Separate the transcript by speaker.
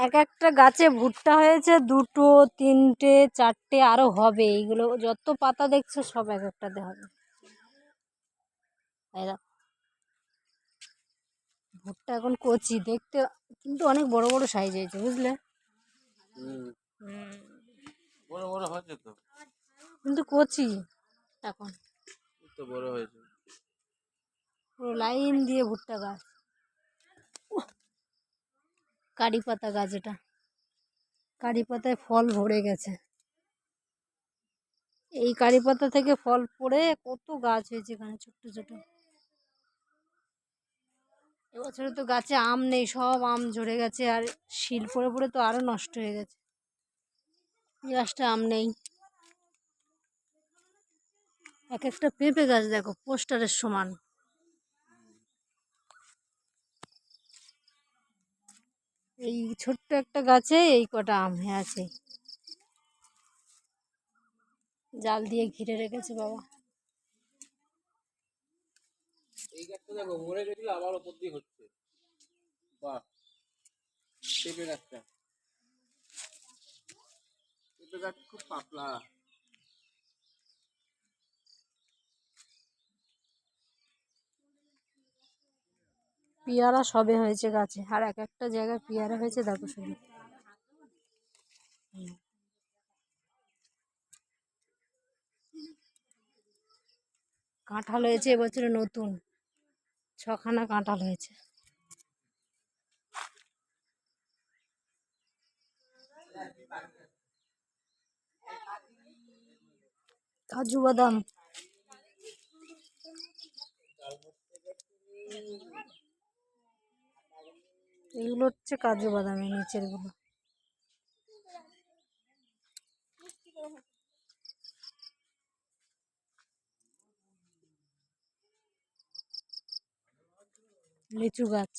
Speaker 1: এক একটা গাছে ভুট্টা হয়েছে, 2টো 3টে 4টে আরো হবে। এইগুলো যত পাতা দেখছো সব এক একটাতে হবে। এরা ভুট্টা এখন কচি দেখতে, কিন্তু অনেক বড় বড় সাইজ হয়েছে, বুঝলে?
Speaker 2: বড় বড় হয়েছে তো,
Speaker 1: কিন্তু কচি এখন।
Speaker 2: তো বড় হয়েছে।
Speaker 1: পুরো লাইন দিয়ে ভুট্টা গাছ। কারি পাতা গাছ এটা, কারি পাতায় ফল ভরে গেছে। এই কারি পাতা থেকে ফল পড়ে কত গাছ হয়েছে এখানে, ছোট্ট ছোট। এবছরে তো গাছে আম নেই, সব আম ঝরে গেছে, আর শিল পড়ে পড়ে তো আরো নষ্ট হয়ে গেছে। গাছটা আম নেই। এক একটা পেঁপে গাছ দেখো পোস্টারের সমান। এই ছোট্ট একটা গাছে এই কটা আম আছে, জাল দিয়ে ঘিরে রেখেছে বাবা।
Speaker 2: এই গাছটা দেখো মরে গেছিল, আবার উপর দিয়ে হচ্ছে। বাহ, পেঁপে গাছটা, পেঁপে গাছ খুব পাতলা।
Speaker 1: পেয়ারা সবে হয়েছে গাছে, আর এক একটা জায়গায় পেয়ারা হয়েছে দেখো শুধু। কাঁঠাল হয়েছে এবছরে নতুন, 6খানা কাঁঠাল হয়েছে। কাজু বাদাম, এগুলো হচ্ছে কাজু বাদামের নিচের গুলো। লিচু গাছ,